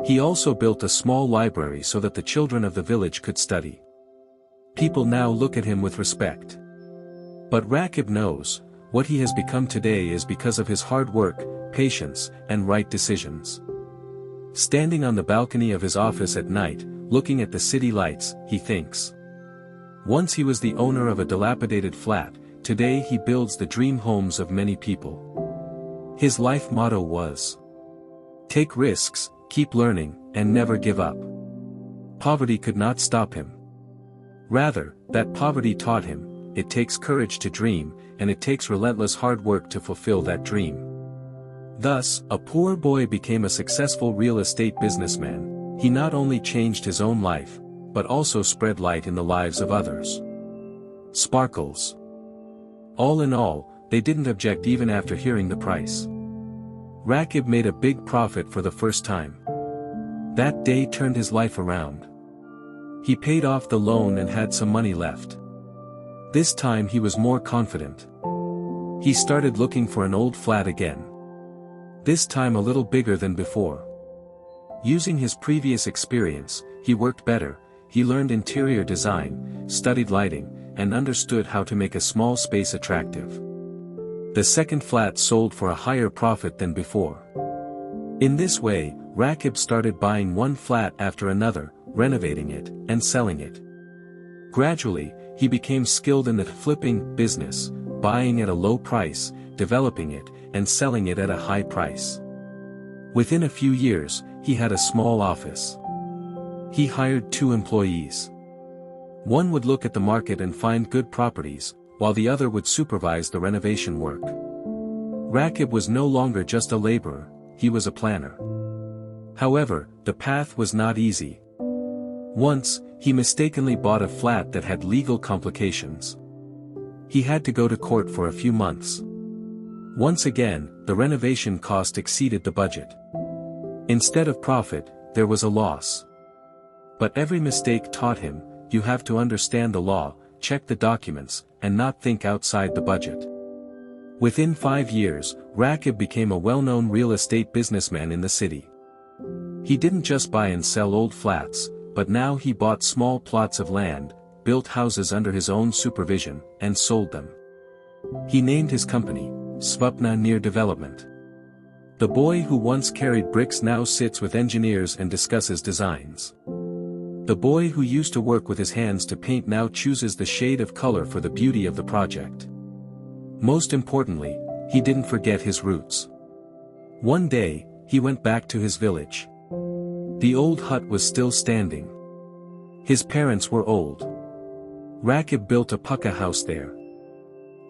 He also built a small library so that the children of the village could study. People now look at him with respect. But Rakib knows, what he has become today is because of his hard work, patience, and right decisions. Standing on the balcony of his office at night, looking at the city lights, he thinks. Once he was the owner of a dilapidated flat, today he builds the dream homes of many people. His life motto was, take risks, keep learning, and never give up. Poverty could not stop him. Rather, that poverty taught him, it takes courage to dream, and it takes relentless hard work to fulfill that dream. Thus, a poor boy became a successful real estate businessman. He not only changed his own life, but also spread light in the lives of others. Sparkles. All in all, they didn't object even after hearing the price. Rakib made a big profit for the first time. That day turned his life around. He paid off the loan and had some money left. This time he was more confident. He started looking for an old flat again. This time a little bigger than before. Using his previous experience, he worked better, he learned interior design, studied lighting, and understood how to make a small space attractive. The second flat sold for a higher profit than before. In this way, Rakib started buying one flat after another, renovating it, and selling it. Gradually, he became skilled in the flipping business, buying at a low price, developing it, and selling it at a high price. Within a few years, he had a small office. He hired 2 employees. One would look at the market and find good properties, while the other would supervise the renovation work. Rakib was no longer just a laborer, he was a planner. However, the path was not easy. Once, he mistakenly bought a flat that had legal complications. He had to go to court for a few months. Once again, the renovation cost exceeded the budget. Instead of profit, there was a loss. But every mistake taught him, you have to understand the law, check the documents, and not think outside the budget. Within 5 years, Rakib became a well-known real estate businessman in the city. He didn't just buy and sell old flats, but now he bought small plots of land, built houses under his own supervision, and sold them. He named his company, Svapna Near Development. The boy who once carried bricks now sits with engineers and discusses designs. The boy who used to work with his hands to paint now chooses the shade of color for the beauty of the project. Most importantly, he didn't forget his roots. One day, he went back to his village. The old hut was still standing. His parents were old. Rakib built a pucca house there.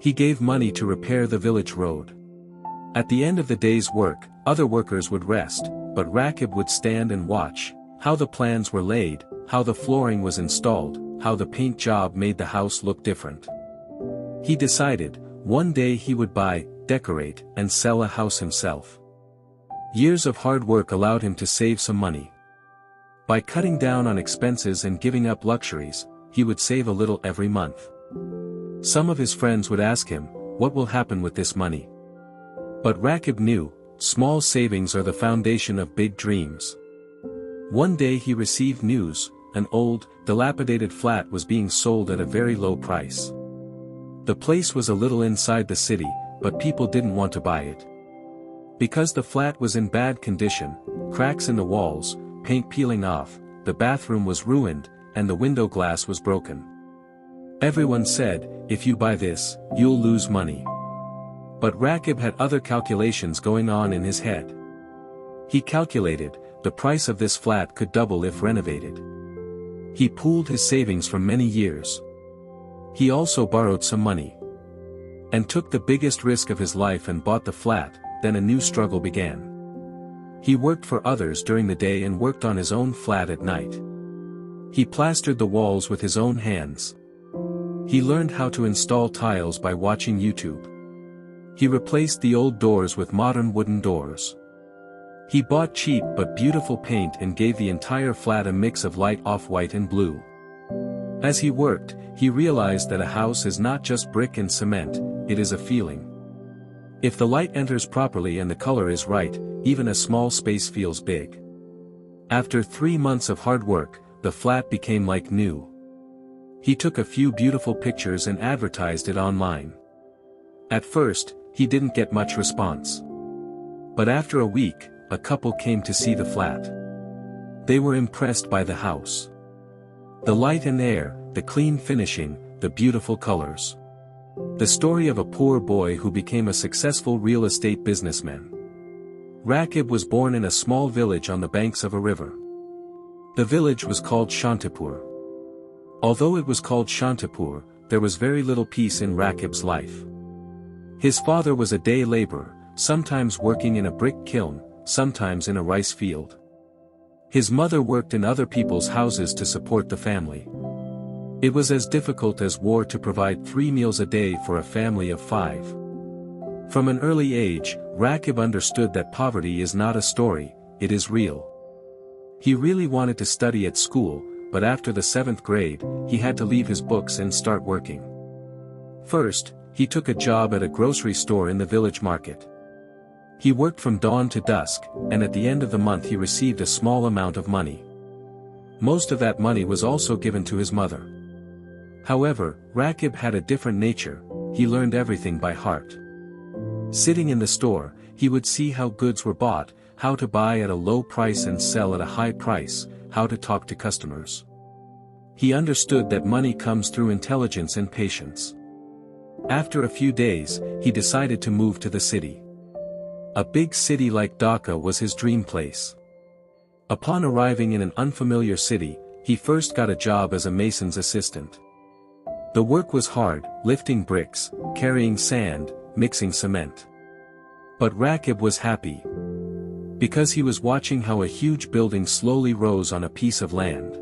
He gave money to repair the village road. At the end of the day's work, other workers would rest, but Rakib would stand and watch, how the plans were laid, how the flooring was installed, how the paint job made the house look different. He decided, one day he would buy, decorate, and sell a house himself. Years of hard work allowed him to save some money. By cutting down on expenses and giving up luxuries, he would save a little every month. Some of his friends would ask him, what will happen with this money? But Rakib knew, small savings are the foundation of big dreams. One day he received news, an old, dilapidated flat was being sold at a very low price. The place was a little inside the city, but people didn't want to buy it. Because the flat was in bad condition, cracks in the walls, paint peeling off, the bathroom was ruined, and the window glass was broken. Everyone said, if you buy this, you'll lose money. But Rakib had other calculations going on in his head. He calculated, the price of this flat could double if renovated. He pooled his savings from many years. He also borrowed some money. And took the biggest risk of his life and bought the flat. Then a new struggle began. He worked for others during the day and worked on his own flat at night. He plastered the walls with his own hands. He learned how to install tiles by watching YouTube. He replaced the old doors with modern wooden doors. He bought cheap but beautiful paint and gave the entire flat a mix of light off-white and blue. As he worked, he realized that a house is not just brick and cement, it is a feeling. If the light enters properly and the color is right, even a small space feels big. After 3 months of hard work, the flat became like new. He took a few beautiful pictures and advertised it online. At first, he didn't get much response. But after a week, a couple came to see the flat. They were impressed by the house. The light and air, the clean finishing, the beautiful colors. The story of a poor boy who became a successful real estate businessman. Rakib was born in a small village on the banks of a river. The village was called Shantipur. Although it was called Shantipur, there was very little peace in Rakib's life. His father was a day laborer, sometimes working in a brick kiln, sometimes in a rice field. His mother worked in other people's houses to support the family. It was as difficult as war to provide 3 meals a day for a family of 5. From an early age, Rakib understood that poverty is not a story, it is real. He really wanted to study at school, but after the 7th grade, he had to leave his books and start working. First, he took a job at a grocery store in the village market. He worked from dawn to dusk, and at the end of the month he received a small amount of money. Most of that money was also given to his mother. However, Rakib had a different nature, he learned everything by heart. Sitting in the store, he would see how goods were bought, how to buy at a low price and sell at a high price, how to talk to customers. He understood that money comes through intelligence and patience. After a few days, he decided to move to the city. A big city like Dhaka was his dream place. Upon arriving in an unfamiliar city, he first got a job as a mason's assistant. The work was hard, lifting bricks, carrying sand, mixing cement. But Rakib was happy. Because he was watching how a huge building slowly rose on a piece of land.